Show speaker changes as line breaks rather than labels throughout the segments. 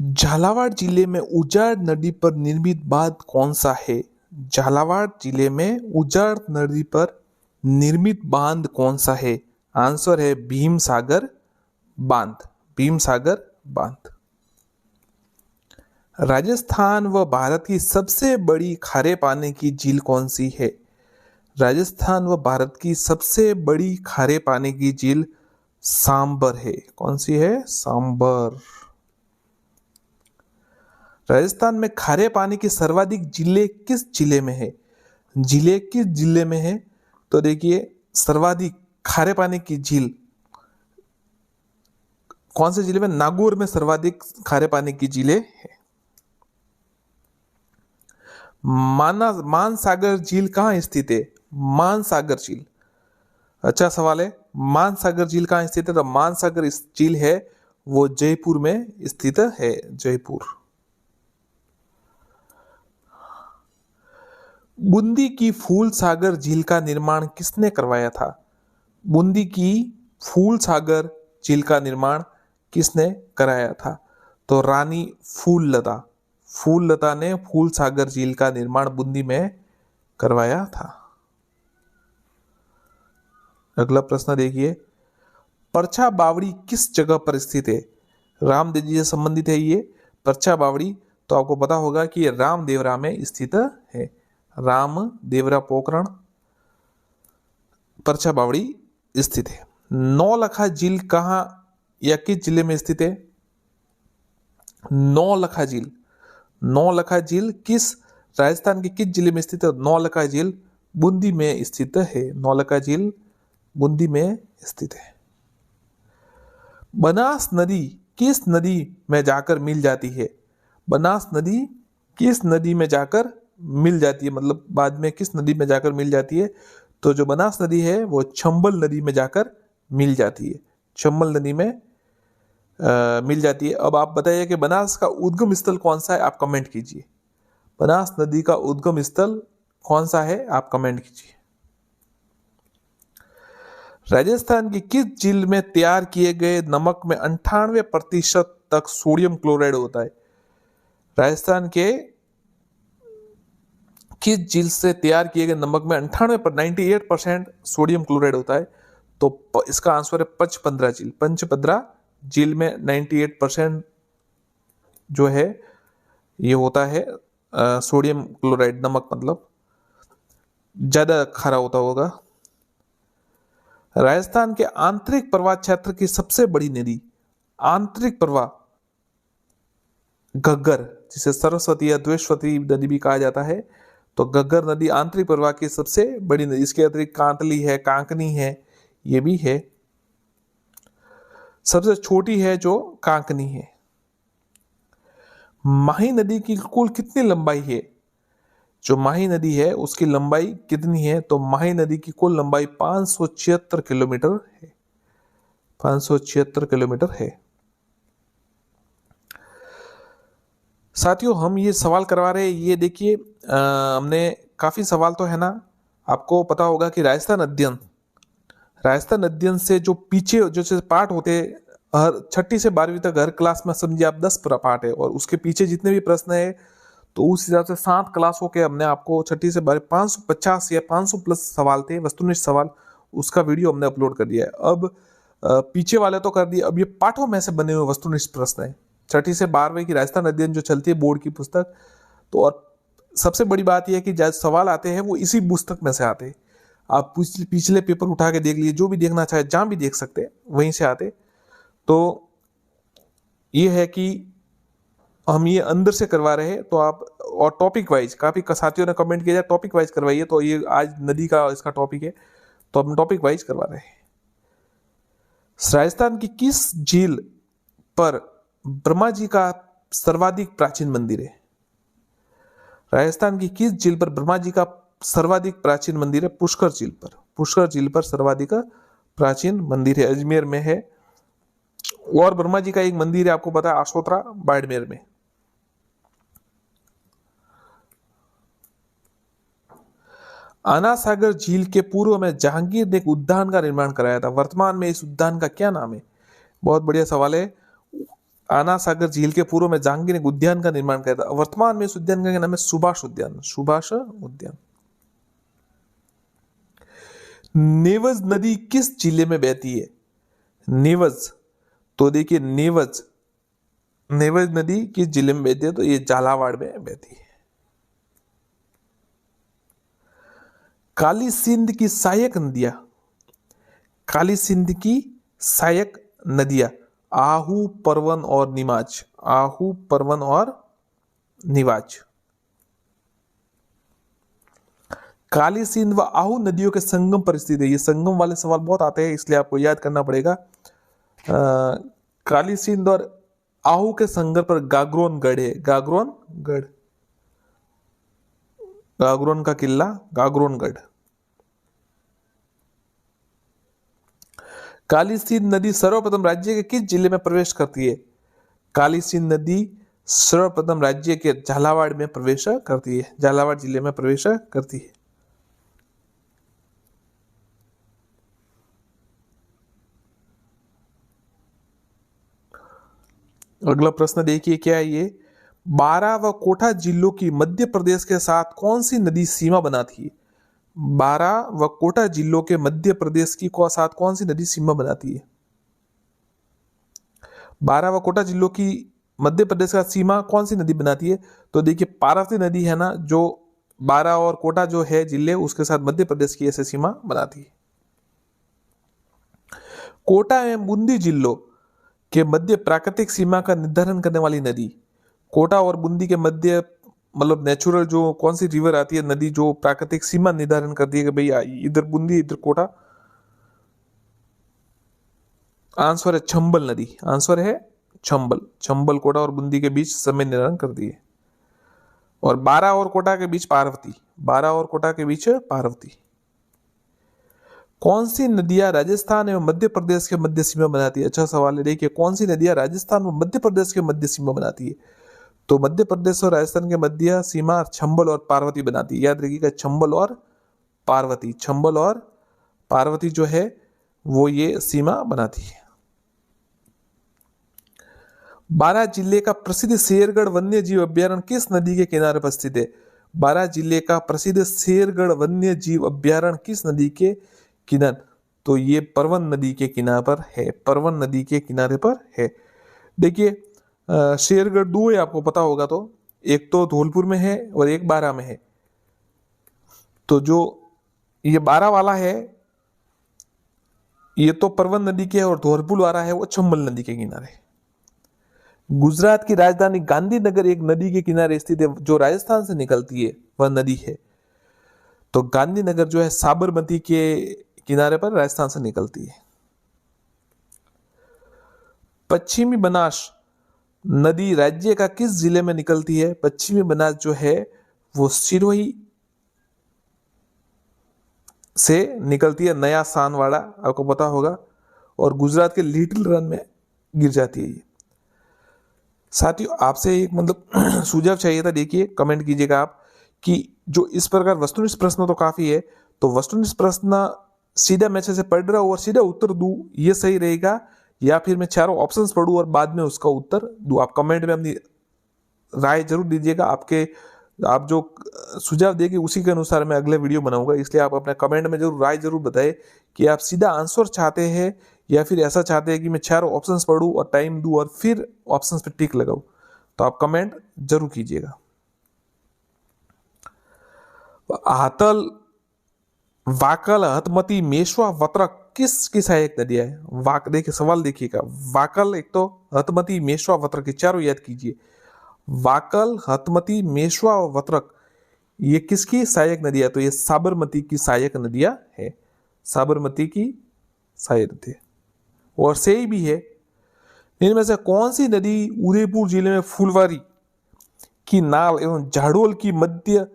झालावाड़ जिले में उजाड़ नदी पर निर्मित बांध कौन सा है? झालावाड़ जिले में उजाड़ नदी पर निर्मित बांध कौन सा है? आंसर है भीम सागर बांध। भीम सागर बांध। राजस्थान व भारत की सबसे बड़ी खारे पानी की झील कौन सी है? राजस्थान व भारत की सबसे बड़ी खारे पानी की झील सांबर है। कौन सी है? सांबर। राजस्थान में खारे पानी की सर्वाधिक जिले किस जिले में है? जिले किस जिले में है? तो देखिए, सर्वाधिक खारे पानी की झील कौन से जिले में? नागौर में सर्वाधिक खारे पानी की झीलें है। मानसागर झील कहाँ स्थित है? मानसागर झील। अच्छा सवाल है। मानसागर झील कहाँ स्थित है? तो मानसागर झील है वो जयपुर में स्थित है। जयपुर। बूंदी की फूल सागर झील का निर्माण किसने करवाया था? बूंदी की फूल सागर झील का निर्माण किसने कराया था? तो रानी फूललता। फूललता ने फूल सागर झील का निर्माण बूंदी में करवाया था। अगला प्रश्न देखिए, परछा बावड़ी किस जगह पर स्थित है? रामदेव जी से संबंधित है ये परछा बावड़ी। तो आपको पता होगा कि ये रामदेवरा में स्थित है। रामदेवरा पोखरण परछा बावड़ी स्थित है। नौलखा झील कहाँ या किस जिले में स्थित है? नौलखा झील। नौलखा झील किस राजस्थान के किस जिले में स्थित है? नौलखा झील बूंदी में स्थित है। नौलखा झील बूंदी में स्थित है। बनास नदी किस नदी में जाकर मिल जाती है? बनास नदी किस नदी में जाकर मिल जाती है? मतलब बाद में किस नदी में जाकर मिल जाती है? तो जो बनास नदी है वो चंबल नदी में जाकर मिल जाती है। चंबल नदी में मिल जाती है। अब आप बताइए कि बनास का उद्गम स्थल कौन सा है? आप कमेंट कीजिए। बनास नदी का उद्गम स्थल कौन सा है? आप कमेंट कीजिए। राजस्थान की किस झील में तैयार किए गए नमक में 98% तक सोडियम क्लोराइड होता है? राजस्थान के किस झील से तैयार किए गए नमक में 98% सोडियम क्लोराइड होता है? तो इसका आंसर है पंचपद्रा झील। पंचपद्रा झील में 98% जो है ये होता है सोडियम क्लोराइड नमक, मतलब ज्यादा खारा होता होगा। राजस्थान के आंतरिक प्रवाह क्षेत्र की सबसे बड़ी नदी, आंतरिक प्रवाह घग्गर, जिसे सरस्वती या द्वेश्वती नदी भी कहा जाता है, तो घग्गर नदी आंतरिक प्रवाह की सबसे बड़ी नदी। इसके अतिरिक्त कांतली है, कांकनी है, ये भी है। सबसे छोटी है जो कांकनी है। माही नदी की कुल कितनी लंबाई है? जो माही नदी है उसकी लंबाई कितनी है? तो माही नदी की कुल लंबाई 576 किलोमीटर है। 576 किलोमीटर है। साथियों, हम ये सवाल करवा रहे हैं, ये देखिए हमने काफी सवाल तो है ना। आपको पता होगा कि राजस्थान अध्ययन से जो पीछे जो पार्ट होते हैं, हर 6ठी से 12वीं तक हर क्लास में समझिए आप 10 पार्ट है, और उसके पीछे जितने भी प्रश्न है तो उस हिसाब से 7 क्लासों के हमने आपको 6ठी से 12 550 या 500 प्लस सवाल थे, वस्तुनिष्ठ सवाल, उसका वीडियो हमने अपलोड कर दिया है। अब पीछे वाले तो कर दिए, अब ये पाठों में से बने हुए वस्तुनिष्ठ प्रश्न है। 6ठी से 12वीं की राजस्थान अध्ययन जो चलती है बोर्ड की पुस्तक, तो और सबसे बड़ी बात यह है कि सवाल आते हैं वो इसी पुस्तक में से आते हैं। आप पिछले पेपर उठा के देख लीजिए, जो भी देखना चाहे जहां भी देख सकते हैं, वहीं से आते। तो ये है कि हम ये अंदर से करवा रहे हैं, तो आप और टॉपिक वाइज, काफी साथियों ने कमेंट किया टॉपिक वाइज करवाइए, तो ये आज नदी का इसका टॉपिक है, तो हम टॉपिक वाइज करवा रहे हैं। राजस्थान की किस झील पर ब्रह्मा जी का सर्वाधिक प्राचीन मंदिर है? राजस्थान की किस झील पर ब्रह्मा जी का सर्वाधिक प्राचीन मंदिर है? पुष्कर झील पर। पुष्कर झील पर सर्वाधिक प्राचीन मंदिर है, अजमेर में है। और ब्रह्मा जी का एक मंदिर है, आपको पता है, आशोत्रा, बाड़मेर में। आना सागर झील के पूर्व में जहांगीर ने एक उद्यान का निर्माण कराया था। वर्तमान में इस उद्यान का क्या नाम है? बहुत बढ़िया सवाल है। आना सागर झील के पूर्व में जहांगीर ने एक उद्यान का निर्माण किया था। वर्तमान में इस उद्यान का क्या नाम है? सुभाष उद्यान। सुभाष उद्यान। नेवज नदी किस जिले में बहती है? नेवज, तो देखिए नेवज, नेवज नदी किस जिले में बहती है? तो ये झालावाड़ में बहती है। काली सिंध की सहायक नदियां, काली सिंध की सहायक नदियां आहू, परवन और निमाज। आहू, परवन और निवाज। काली सिंध व आहू नदियों के संगम पर स्थित है। ये संगम वाले सवाल बहुत आते हैं, इसलिए आपको याद करना पड़ेगा। काली सिंध और आहू के संगम पर गागरोन गढ़ है। गागरोन गढ़, गागरोन का किला, गागरोन गढ़। काली सिंध नदी सर्वप्रथम राज्य के किस जिले में प्रवेश करती है? काली सिंध नदी सर्वप्रथम राज्य के झालावाड़ में प्रवेश करती है। झालावाड़ जिले में प्रवेश करती है। अगला प्रश्न देखिए क्या है ये। बारां व कोटा जिलों की मध्य प्रदेश के साथ कौन सी नदी सीमा बनाती है? बारां व कोटा जिलों के मध्य प्रदेश की साथ कौन सी नदी सीमा बनाती है? बारां व कोटा जिलों की मध्य प्रदेश का सीमा कौन सी नदी बनाती है? तो देखिए पार्वती नदी है ना, जो बारां और कोटा जो है जिले, उसके साथ मध्य प्रदेश की ऐसे सीमा बनाती है। कोटा एवं बूंदी जिलों के मध्य प्राकृतिक सीमा का निर्धारण करने वाली नदी। कोटा और बूंदी के मध्य मतलब नेचुरल जो कौन सी रिवर आती है, नदी जो प्राकृतिक सीमा निर्धारण करती है कि भाई इधर बूंदी इधर कोटा? आंसर है चंबल नदी। आंसर है चंबल। चंबल कोटा और बूंदी के बीच समय निर्धारण करती है। और बारां और कोटा के बीच पार्वती। बारां और कोटा के बीच पार्वती। कौन सी नदियां राजस्थान एवं मध्य प्रदेश के मध्य सीमा बनाती है? अच्छा सवाल है। देखिए कौन सी नदियां राजस्थान व मध्य प्रदेश के मध्य सीमा बनाती है? तो मध्य प्रदेश और राजस्थान के मध्य सीमा चंबल और पार्वती बनाती है। याद रखिएगा, चंबल और पार्वती। चंबल और पार्वती जो है वो ये सीमा बनाती है। बारां जिले का प्रसिद्ध शेरगढ़ वन्य जीव अभ्यारण्य किस नदी के किनारे पर स्थित है? बारां जिले का प्रसिद्ध शेरगढ़ वन्य जीव अभ्यारण्य किस नदी के किनारे? तो ये परवन नदी के किनारे पर है। परवन नदी के किनारे पर है। देखिए शेरगढ़ दो है, आपको पता होगा। तो एक तो धौलपुर में है और एक बारां में है। तो जो ये बारां वाला है ये तो परवन नदी के, और धौलपुर वाला है वो चंबल नदी के किनारे। गुजरात की राजधानी गांधीनगर एक नदी के किनारे स्थित है, जो राजस्थान से निकलती है वह नदी है। तो गांधीनगर जो है साबरमती के किनारे पर राजस्थान से निकलती है। पश्चिमी बनास नदी राज्य का किस जिले में निकलती है? पश्चिमी बनास जो है वो सिरोही से निकलती है, नया सानवाड़ा आपको पता होगा, और गुजरात के लिटिल रन में गिर जाती है ये। साथियों आपसे एक मतलब सुझाव चाहिए था। देखिए कमेंट कीजिएगा आप कि जो इस प्रकार वस्तुनिष्ठ प्रश्न तो काफी है, तो वस्तुनिष्ठ प्रश्न सीधा मैं से पढ़ रहा हूं और सीधा उत्तर दूं, ये सही रहेगा, या फिर मैं चारों ऑप्शंस पढ़ूं और बाद में उसका उत्तर दूं? आप कमेंट में अपनी राय जरूर दीजिएगा। आप जो सुझाव देंगे उसी के अनुसार मैं अगले वीडियो बनाऊंगा, इसलिए आप अपने कमेंट में जरूर राय जरूर बताएं कि आप सीधा आंसर चाहते हैं या फिर ऐसा चाहते हैं कि मैं चारों ऑप्शंस पढ़ूं और टाइम दूं और फिर ऑप्शंस पे टिक लगाऊं। तो आप कमेंट जरूर कीजिएगा। हातल, वाकल, हतमती, मेश्वा, वत्रक किसकी सहायक नदियां है? देखिए सवाल देखिएगा। वाकल, एक तो हतमती, मेश्वा, वत्रक, ये चारों याद कीजिए। वाकल, हतमती, मेश्वा और वत्रक ये किसकी सहायक नदियां? तो ये साबरमती की सहायक नदियां है। साबरमती की सहायक नदी है। और सही भी है। इनमें से कौन सी नदी उदयपुर जिले में फुलवारी की नाल एवं झाड़ोल की मध्य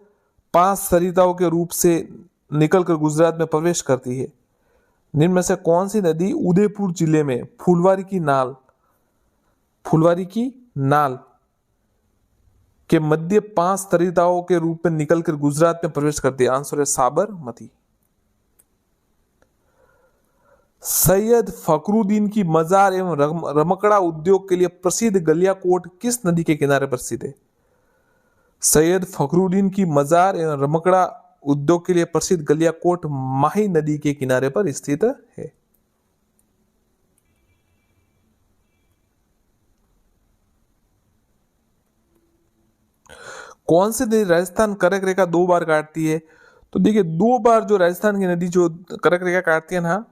5 सरिताओं के रूप से निकलकर गुजरात में प्रवेश करती है? इनमें से कौन सी नदी उदयपुर जिले में फुलवारी की नाल के मध्य 5 सरिताओं के रूप में निकलकर गुजरात में प्रवेश करती है? आंसर है साबरमती। सैयद फखरुद्दीन की मजार एवं रमकड़ा उद्योग के लिए प्रसिद्ध गलियाकोट किस नदी के किनारे पर स्थित है? सैयद फखरुद्दीन की मजार एवं रमकड़ा उद्योग के लिए प्रसिद्ध गलियाकोट माही नदी के किनारे पर स्थित है। कौन सी नदी राजस्थान कर्क रेखा 2 बार काटती है? तो देखिए 2 बार जो राजस्थान की नदी जो कर्क रेखा काटती है ना,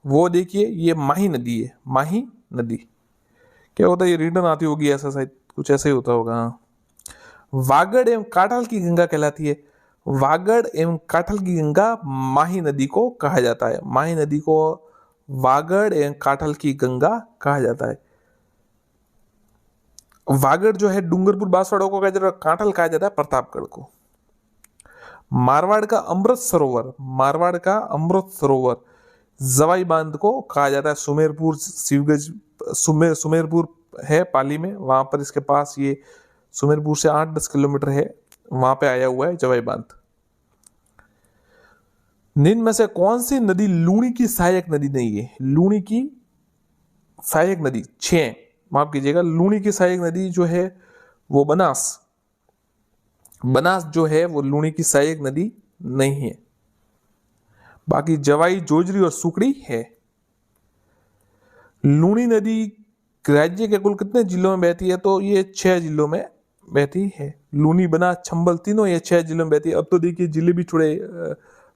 वो देखिए ये माही नदी है। माही नदी क्या होता है, ये रिटर्न आती होगी ऐसा, शायद कुछ ऐसा ही होता होगा। हाँ। वागड़ एवं काठल की गंगा कहलाती है। वागड़ एवं काठल की गंगा माही नदी को कहा जाता है। माही नदी को वागड़ एवं काठल की गंगा कहा जाता है। वागड़ जो है डूंगरपुर बांसवाड़ा को कहा जाता है, काठल कहा जाता है प्रतापगढ़ को। मारवाड़ का अमृत सरोवर, मारवाड़ का अमृत सरोवर जवाई बांध को कहा जाता है। सुमेरपुर शिवगंज सुमेरपुर है पाली में, वहां पर इसके पास ये सुमेरपुर से 8-10 किलोमीटर है, वहां पे आया हुआ है जवाई बांध। निम्न में से कौन सी नदी लूणी की सहायक नदी नहीं है? लूणी की सहायक नदी 6, माफ कीजिएगा, लूणी की सहायक नदी जो है वो बनास। बनास जो है वो लूणी की सहायक नदी नहीं है। बाकी जवाई, जोजरी और सुकड़ी है। लूणी नदी राज्य के कुल कितने जिलों में बहती है? तो ये 6 जिलों में बहती है। लूनी, बनास, चंबल तीनों ये 6 जिलों में बहती है। अब तो देखिए जिले भी थोड़े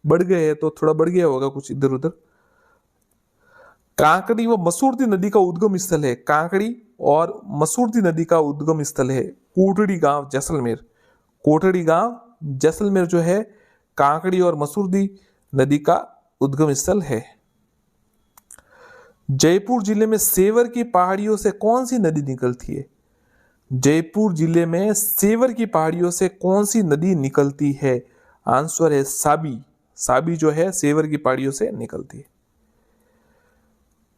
बढ़ गए हैं, तो थोड़ा बढ़ गया होगा कुछ इधर उधर। कांकड़ी व मसूरती नदी का उद्गम स्थल है। कांकड़ी और मसूरती नदी का उद्गम स्थल है कोटड़ी गांव, जैसलमेर। कोटड़ी गांव जैसलमेर जो है कांकड़ी और मसूरती नदी का उद्गम स्थल है। जयपुर जिले में सेवर की पहाड़ियों से कौन सी नदी निकलती है? जयपुर जिले में सेवर की पहाड़ियों से कौन सी नदी निकलती है? आंसर है साबी। साबी जो है सेवर की पहाड़ियों से निकलती है।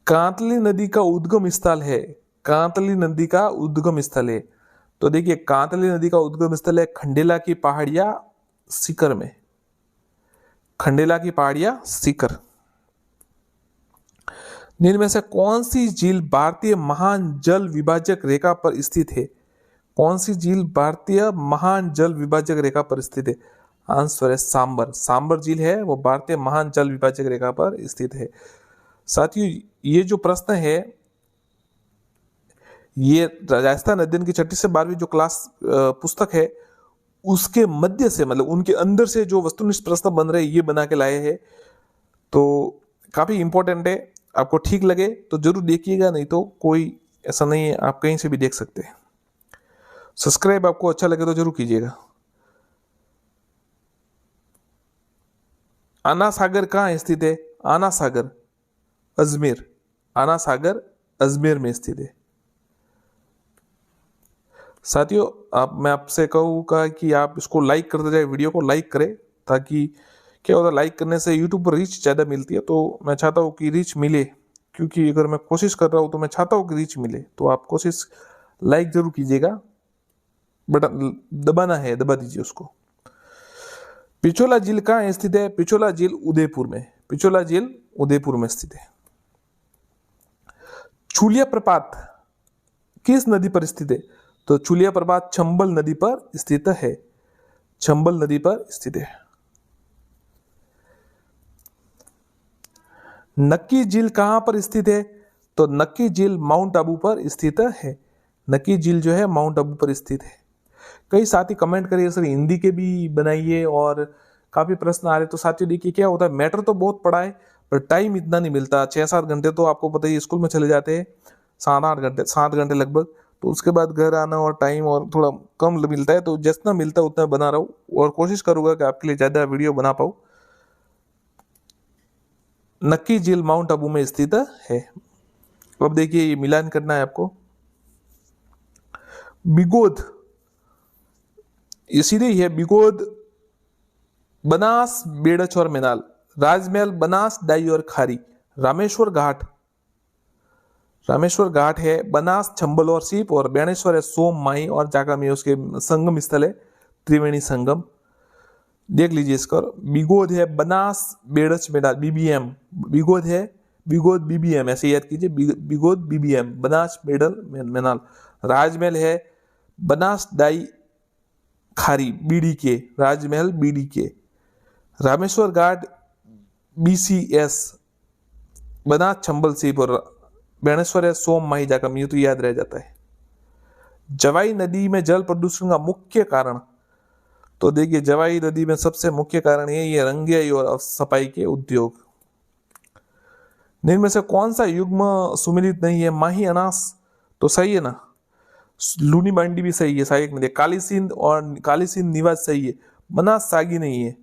कांतली नदी का उद्गम स्थल है। कांतली नदी का उद्गम स्थल है, तो देखिए कांतली नदी का उद्गम स्थल है खंडेला की पहाड़ियां सीकर में। खंडेला की पहाड़ियां सीकर। निम्न में से कौन सी झील भारतीय महान जल विभाजक रेखा पर स्थित है? कौन सी झील भारतीय महान जल विभाजक रेखा पर स्थित है? आंसर है सांबर। सांबर झील है वो भारतीय महान जल विभाजक रेखा पर स्थित है। साथियों ये जो प्रश्न है ये राजस्थान अध्ययन की 6ठी से 12वीं जो क्लास पुस्तक है उसके मध्य से, मतलब उनके अंदर से जो वस्तुनिष्ठ प्रश्न बन रहे ये बना के लाए हैं, तो काफी इंपॉर्टेंट है। आपको ठीक लगे तो जरूर देखिएगा, नहीं तो कोई ऐसा नहीं है, आप कहीं से भी देख सकते हैं। सब्सक्राइब आपको अच्छा लगे तो जरूर कीजिएगा। आना सागर कहाँ स्थित है? आना सागर अजमेर। आना सागर अजमेर में स्थित है। साथियों मैं आपसे कहूँगा कि आप इसको लाइक करते जाए, वीडियो को लाइक करें, ताकि क्या होता है लाइक करने से यूट्यूब पर रीच ज़्यादा मिलती है। तो मैं चाहता हूँ कि रीच मिले, क्योंकि अगर मैं कोशिश कर रहा हूँ तो मैं चाहता हूँ कि रीच मिले। तो आप कोशिश लाइक जरूर कीजिएगा, बटन दबाना है, दबा दीजिए उसको। पिछोला झील कहाँ स्थित है? पिछोला झील उदयपुर में। पिछोला झील उदयपुर में स्थित है। चुलिया प्रपात किस नदी पर स्थित है? तो चुलिया प्रपात चंबल नदी पर स्थित है। चंबल नदी पर स्थित है। नक्की झील कहां पर स्थित है? तो नक्की झील माउंट आबू पर स्थित है। नक्की झील जो है माउंट आबू पर स्थित है। कई साथी कमेंट करिए सर हिंदी के भी बनाइए, और काफी प्रश्न आ रहे। तो साथियों देखिए क्या होता है, मैटर तो बहुत पड़ा है पर टाइम इतना नहीं मिलता। 6-7 घंटे तो आपको पता ही स्कूल में चले जाते हैं, 7 घंटे लगभग। तो उसके बाद घर आना और टाइम और थोड़ा कम मिलता है, तो जितना मिलता है उतना बना रहा हूँ, और कोशिश करूंगा कि आपके लिए ज्यादा वीडियो बना पाऊँ। नक्की झील माउंट आबू में स्थित है। अब देखिए ये मिलान करना है आपको। बिगोद ये सीधे ही है, बिगोद बनास, बेड़च और मेनाल। राजमहल, बनास, डाई और खारी। रामेश्वर घाट, रामेश्वर घाट है बनास, चंबल और सीप, और बेणेश्वर है सोम, माई और जागा में उसके संगम स्थल है त्रिवेणी संगम। देख लीजिए इसका। बिगोद है बनास, बेड़च, मेनाल, बीबीएम। बिगोद है बिगोद बीबीएम, ऐसे याद कीजिए, बिगोद बीबीएम, बनास मेडल मेनाल। राजमहल है बनास डाई खारी बीडी के, राजमहल बीडी के। रामेश्वर घाट बीसीएस, बनास चंबल सीप, और बेणेश्वर है सोम माही जाकम, ये तो याद रह जाता है। जवाई नदी में जल प्रदूषण का मुख्य कारण, तो देखिए जवाई नदी में सबसे मुख्य कारण यही है रंगियाई और सफाई के उद्योग। निम्न में से कौन सा युग्म सुमिलित नहीं है? माही अनास तो सही है ना, लूनी बांडी भी सही है, सहायक नदी। काली सिंध और काली सिंध निवास सही है, बनास सागी नहीं है,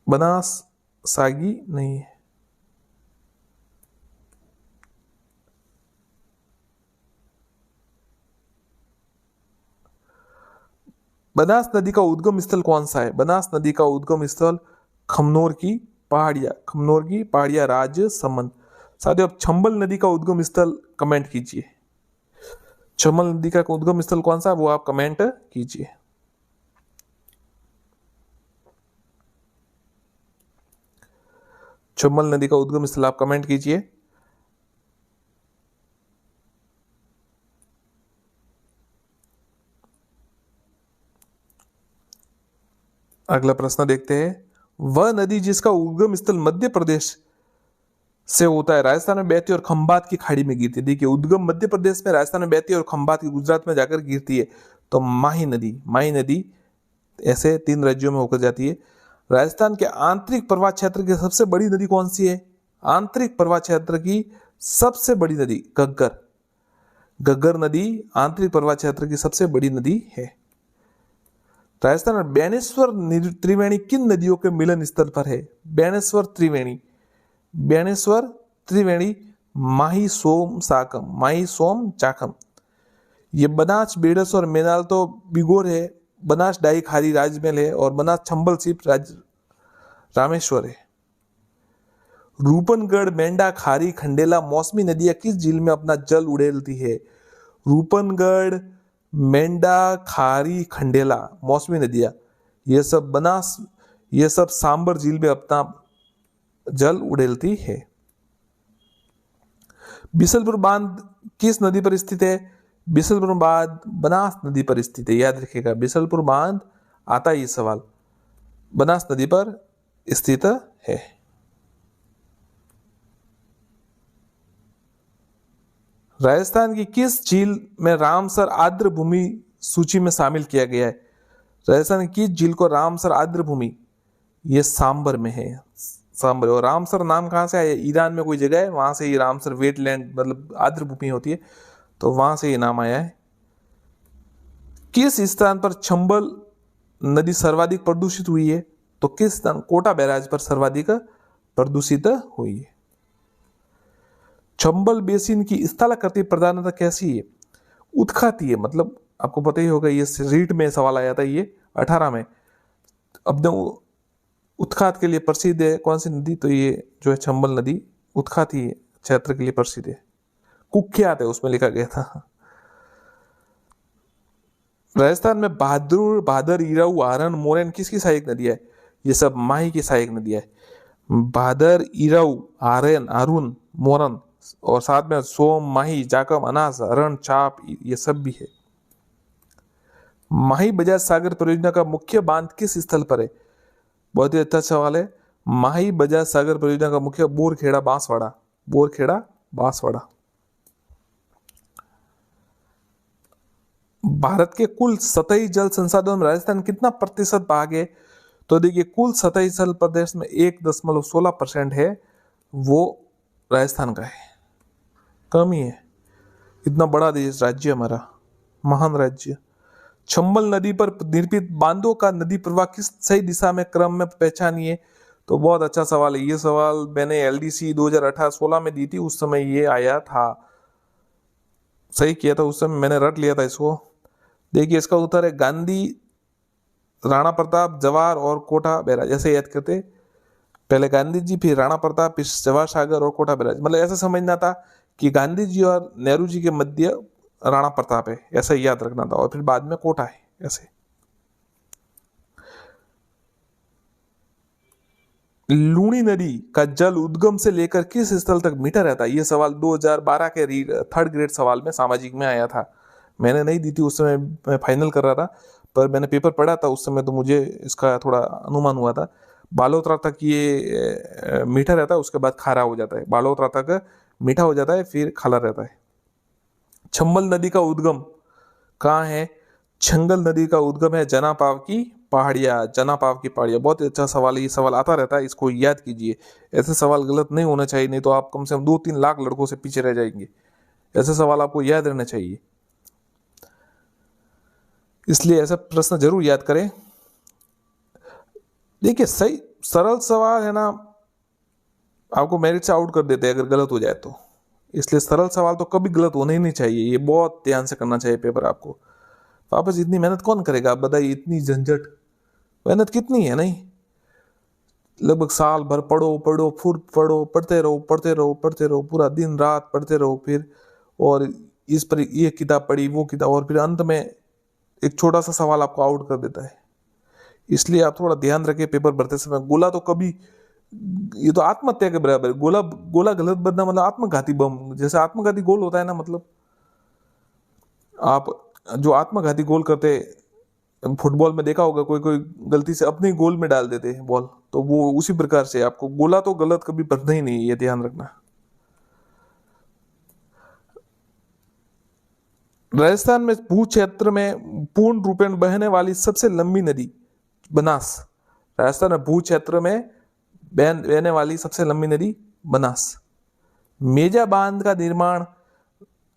बनास सागी नहीं है। बनास नदी का उद्गम स्थल कौन सा है? बनास नदी का उद्गम स्थल खमनोर की पहाड़िया, खमनोर की पहाड़िया राजसमंद। साथियों अब चंबल नदी का उद्गम स्थल कमेंट कीजिए, चंबल नदी का उद्गम स्थल कौन सा है वो आप कमेंट कीजिए। चंबल नदी का उद्गम स्थल आप कमेंट कीजिए। अगला प्रश्न देखते हैं, वह नदी जिसका उद्गम स्थल मध्य प्रदेश से होता है, राजस्थान में बहती है और खंबात की खाड़ी में गिरती है। देखिए उद्गम मध्य प्रदेश में, राजस्थान में बहती है और खंबात की गुजरात में जाकर गिरती है, तो माही नदी, माही नदी ऐसे 3 राज्यों में होकर जाती है। राजस्थान के आंतरिक प्रवाह क्षेत्र की सबसे बड़ी नदी कौन सी है? आंतरिक प्रवाह क्षेत्र की सबसे बड़ी नदी घग्गर, घग्गर नदी आंतरिक प्रवाह क्षेत्र की सबसे बड़ी नदी है। राजस्थान में बेणेश्वर त्रिवेणी किन नदियों के मिलन स्थल पर है? बेणेश्वर त्रिवेणी, बेणेश्वर त्रिवेणी माही सोम साकम, माही सोम चाकम। ये बनास बेड़स और मेनाल तो बिगोर है, बनास डाई खारी राजमहल है, और बनास चंबल सीप रामेश्वर है। रूपनगढ़ मेंढा खारी खंडेला मौसमी नदियां किस झील में अपना जल उड़ेलती है? रूपनगढ़ मेंढा खारी खंडेला मौसमी नदियां, ये सब बनास, ये सब सांबर झील में अपना जल उड़ेलती है। बिसलपुर बांध किस नदी पर स्थित है? बिसलपुर बांध बनास नदी पर स्थित है, याद रखिएगा बिसलपुर बांध आता है ये सवाल, बनास नदी पर स्थित है। राजस्थान की किस झील में रामसर आर्द्र भूमि सूची में शामिल किया गया है? राजस्थान की किस झील को रामसर आर्द्र भूमि, ये सांबर में है, सांबर। और रामसर नाम कहां से आया? ईरान में कोई जगह है, वहां से ये रामसर वेटलैंड मतलब आर्द्र भूमि होती है, तो वहां से ये नाम आया है। किस स्थान पर चंबल नदी सर्वाधिक प्रदूषित हुई है? तो किस स्थान? कोटा बैराज पर सर्वाधिक प्रदूषित हुई है। चंबल बेसिन की स्थलाकृति प्रधानता कैसी है? उत्खाती है, मतलब आपको पता ही होगा, ये रीट में सवाल आया था ये 18 में। अब उत्खात के लिए प्रसिद्ध है कौन सी नदी? तो ये जो है चंबल नदी उत्खाती क्षेत्र के लिए प्रसिद्ध है, कुख्यात है, उसमें लिखा गया था। राजस्थान में बहादुर, भादर, इराऊ, आरण, मोरन किसकी सहायक नदी है? ये सब माही की सहायक नदी है। भादर, इराऊ, आर्यन, अरुण, मोरन, और साथ में सोम, माही, जाकम, अनास, अरण, चाप, ये सब भी है। माही बजाज सागर परियोजना का मुख्य बांध किस स्थल पर है? बहुत ही अच्छा सवाल है। माही बजाज सागर परियोजना का मुख्य बोरखेड़ा बांसवाड़ा, बोरखेड़ा बांसवाड़ा। भारत के कुल सतही जल संसाधन में राजस्थान कितना प्रतिशत भाग है? तो देखिए कुल सतही जल प्रदेश में 1.16% है, वो राजस्थान का है, कम ही है। इतना बड़ा देश, राज्य हमारा, महान राज्य। चंबल नदी पर निर्मित बांधों का नदी प्रवाह किस सही दिशा में क्रम में पहचानिए? तो बहुत अच्छा सवाल है, ये सवाल मैंने एलडीसी 2018-16 में दी थी, उस समय ये आया था, सही किया था उस समय, मैंने रट लिया था इसको। देखिए इसका उत्तर है गांधी, राणा प्रताप, जवाहर और कोटा बैराज, ऐसे याद करते, पहले गांधी जी, फिर राणा प्रताप, फिर जवाहर सागर और कोटा बैराज। मतलब ऐसा समझना था कि गांधी जी और नेहरू जी के मध्य राणा प्रताप है, ऐसा याद रखना था, और फिर बाद में कोटा है, ऐसे। लूणी नदी का जल उद्गम से लेकर किस स्थल तक मीठा रहता है? ये सवाल 2012 के थर्ड ग्रेड सवाल में सामाजिक में आया था। मैंने नहीं दी थी उस समय, मैं फाइनल कर रहा था, पर मैंने पेपर पढ़ा था उस समय, तो मुझे इसका थोड़ा अनुमान हुआ था। बालोतरा तक ये मीठा रहता है, उसके बाद खारा हो जाता है। बालोतरा तक मीठा हो जाता है, फिर खारा रहता है। चंबल नदी का उद्गम कहाँ है? छंगल नदी का उद्गम है जनापाव की पहाड़ियाँ। जनापाव की पहाड़ियाँ, बहुत ही अच्छा सवाल है, ये सवाल आता रहता है, इसको याद कीजिए। ऐसे सवाल गलत नहीं होना चाहिए, नहीं तो आप कम से कम 2-3 लाख लड़कों से पीछे रह जाएंगे। ऐसे सवाल आपको याद रहना चाहिए, इसलिए ऐसा प्रश्न जरूर याद करें। देखिए, सही सरल सवाल है ना, आपको मेरिट से आउट कर देते हैं अगर गलत हो जाए तो। इसलिए सरल सवाल तो कभी गलत होने ही नहीं चाहिए, ये बहुत ध्यान से करना चाहिए पेपर आपको। वापस इतनी मेहनत कौन करेगा, आप बताइए, इतनी झंझट, मेहनत कितनी है? नहीं, लगभग साल भर पढ़ो पढ़ो फिर पढ़ो, पढ़ते रहो पढ़ते रहो पढ़ते रहो, पूरा दिन रात पढ़ते रहो फिर, और इस पर ये किताब पढ़ी वो किताब, और फिर अंत में एक छोटा सा सवाल आपको आउट कर देता है। इसलिए आप थोड़ा ध्यान रखें पेपर भरते समय। गोला तो कभी, ये तो आत्महत्या के बराबर है। गोला गोला गलत भरना मतलब आत्मघाती बम, जैसे आत्मघाती गोल होता है ना, मतलब आप जो आत्मघाती गोल करते, फुटबॉल में देखा होगा, कोई कोई गलती से अपने गोल में डाल देते हैं बॉल, तो वो उसी प्रकार से आपको गोला तो गलत कभी भरना ही नहीं, ये ध्यान रखना। राजस्थान में भू क्षेत्र में पूर्ण रूपेण बहने वाली सबसे लंबी नदी बनास। राजस्थान में भू क्षेत्र में बहने वाली सबसे लंबी नदी बनास। मेजा बांध का निर्माण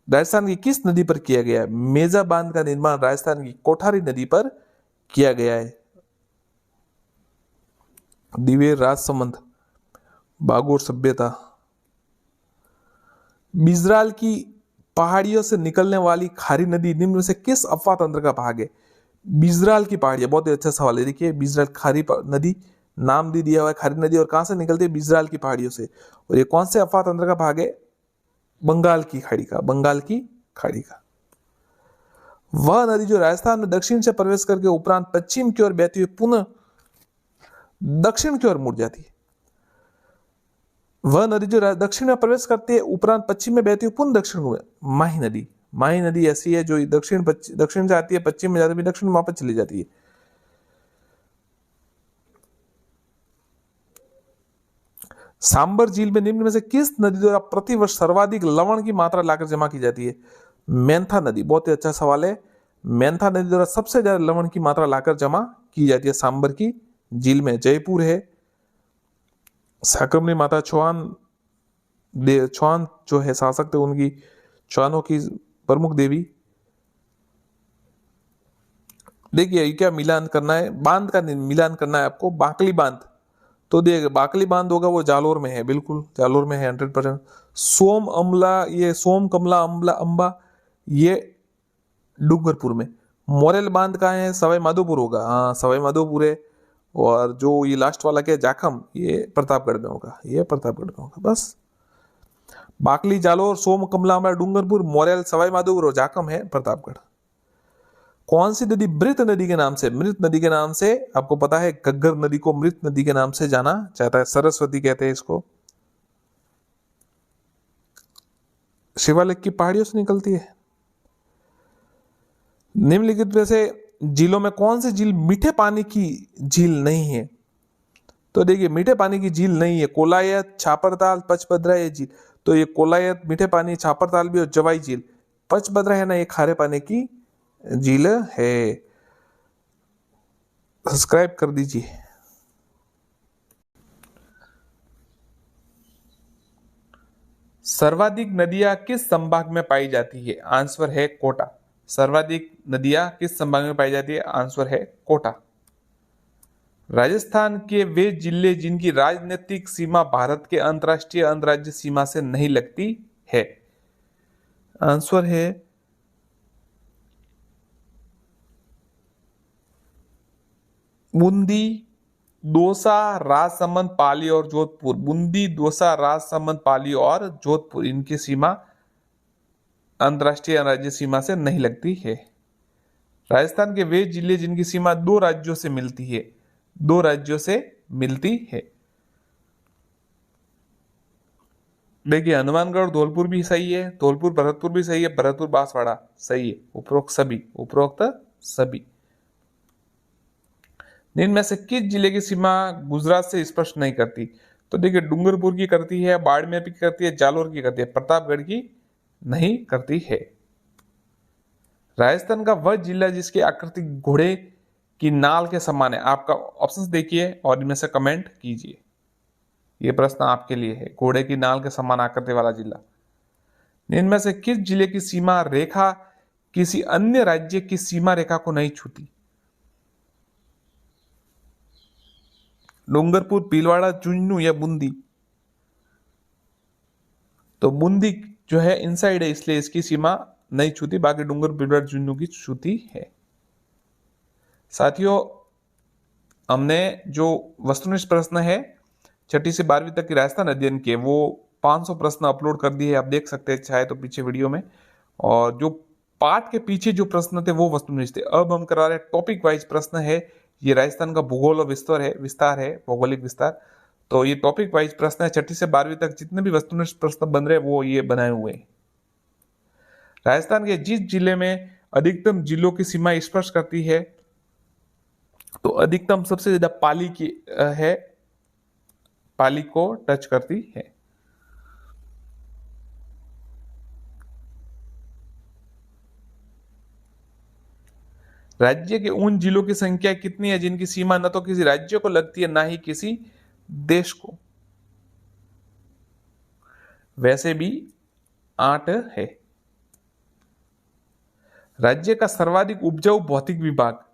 राजस्थान की किस नदी पर किया गया है? मेजा बांध का निर्माण राजस्थान की कोठारी नदी पर किया गया है। दिवेर, राजसमंद, बागोर सभ्यता। बिजराल की पहाड़ियों से निकलने वाली खारी नदी निम्न में से किस अफवाह तंत्र का भाग है? बिजराल की पहाड़ियां, बहुत ही अच्छा सवाल है। देखिए, बिजराल खारी नदी नाम भी दिया हुआ है, खारी नदी, और कहां से निकलती है? बिजराल की पहाड़ियों से। और ये कौन से अफवाह तंत्र का भाग है? बंगाल की खाड़ी का, बंगाल की खाड़ी का। वह नदी जो राजस्थान में दक्षिण से प्रवेश करके उपरांत पश्चिम की ओर बहती हुई पुनः दक्षिण की ओर मुड़ जाती है। वह नदी जो दक्षिण में प्रवेश करती है उपरांत पश्चिम में बहती हुई पुनः दक्षिण में, माही नदी। माही नदी ऐसी है जो दक्षिण से आती है, पश्चिम में जाती है, दक्षिण में वापस चली जाती है। सांबर झील में निम्न में से किस नदी द्वारा प्रतिवर्ष सर्वाधिक लवण की मात्रा लाकर जमा की जाती है? मेंथा नदी, बहुत ही अच्छा सवाल है। मेंथा नदी द्वारा सबसे ज्यादा लवण की मात्रा लाकर जमा की जाती है सांबर की झील में। जयपुर है। साकमनी माता चौहान चौहान जो है शासक थे, उनकी चौहानों की प्रमुख देवी। देखिए, क्या मिलान करना है, बांध का मिलान करना है आपको। बाकली बांध, तो देखिए बाकली बांध होगा वो जालोर में है, बिल्कुल जालोर में है 100%। सोम अमला, ये सोम कमला अम्बला अंबा, ये डूंगरपुर में। मोरेल बांध कहाँ है? सवाई माधोपुर होगा, हाँ सवाई माधोपुर है। और जो ये लास्ट वाला क्या है, जाखम, ये प्रतापगढ़ में होगा, ये प्रतापगढ़ में होगा। बस बाकली, जालोर, सोम कमला अम्बा डूंगरपुर, मोरेल सवाई माधोपुर, और जाखम है प्रतापगढ़। कौन सी नदी मृत नदी के नाम से, मृत नदी के नाम से आपको पता है? घग्गर नदी को मृत नदी के नाम से जाना जाता है, सरस्वती कहते हैं इसको। शिवालिक की पहाड़ियों से निकलती है। निम्नलिखित में से झीलों में कौन सी झील मीठे पानी की झील नहीं है? तो देखिए, मीठे पानी की झील नहीं है। कोलायत, छापरताल, पचपदरा, ये झील। तो ये कोलायत मीठे पानी, छापरताल भी, और जवाई झील। पचपदरा है ना, ये खारे पानी की झील है। सब्सक्राइब कर दीजिए। सर्वाधिक नदियां किस संभाग में पाई जाती है? आंसर है कोटा। सर्वाधिक नदियां किस संभाग में पाई जाती है? आंसर है कोटा। राजस्थान के वे जिले जिनकी राजनीतिक सीमा भारत के अंतरराष्ट्रीय अंतरराज्य सीमा से नहीं लगती है। आंसर है बूंदी, दौसा, राजसमंद, पाली और जोधपुर। बूंदी, दौसा, राजसमंद, पाली और जोधपुर, इनकी सीमा अंतरराष्ट्रीय राज्य सीमा से नहीं लगती है। राजस्थान के वे जिले जिनकी सीमा दो राज्यों से मिलती है, दो राज्यों से मिलती है। देखिए हनुमानगढ़ धौलपुर भी सही है, धौलपुर भरतपुर भी सही है, भरतपुर बांसवाड़ा सही है, उपरोक्त सभी। निम्न में से किस जिले की सीमा गुजरात से स्पष्ट नहीं करती? तो देखिए डूंगरपुर की करती है, बाड़मेर की करती है, जालोर की करती है, प्रतापगढ़ की नहीं करती है। राजस्थान का वह जिला जिसकी आकृति घोड़े की नाल के समान है, आपका ऑप्शंस देखिए और इनमें से कमेंट कीजिए। यह प्रश्न आपके लिए है, घोड़े की नाल के समान आकृति वाला जिला। इनमें से किस जिले की सीमा रेखा किसी अन्य राज्य की सीमा रेखा को नहीं छूती? डूंगरपुर, भीलवाड़ा, झुंझुनू या बूंदी? तो बूंदी जो है इनसाइड है, इसलिए इसकी सीमा नहीं छूती, बाकी डूंगर, भीलवाड़ा, झुंझुनू की छूती है। साथियों, हमने जो वस्तुनिष्ठ प्रश्न है 6ठी से 12वीं तक की राजस्थान अध्ययन के, वो 500 प्रश्न अपलोड कर दिए, आप देख सकते हैं चाहे तो पीछे वीडियो में। और जो पाठ के पीछे जो प्रश्न थे वो वस्तुनिष्ठ थे। अब हम करा रहे टॉपिक वाइज प्रश्न है, ये राजस्थान का भूगोल और विस्तार है, भौगोलिक विस्तार। तो ये टॉपिक वाइज प्रश्न है, 6ठी से 12वीं तक जितने भी वस्तुनिष्ठ प्रश्न बन रहे वो ये बनाए हुए हैं। राजस्थान के जिस जिले में अधिकतम जिलों की सीमा स्पर्श करती है, तो अधिकतम सबसे ज्यादा पाली की है, पाली को टच करती है। राज्य के उन जिलों की संख्या कितनी है जिनकी सीमा न तो किसी राज्य को लगती है ना ही किसी देश को? वैसे भी 8 है। राज्य का सर्वाधिक उपजाऊ भौतिक विभाग,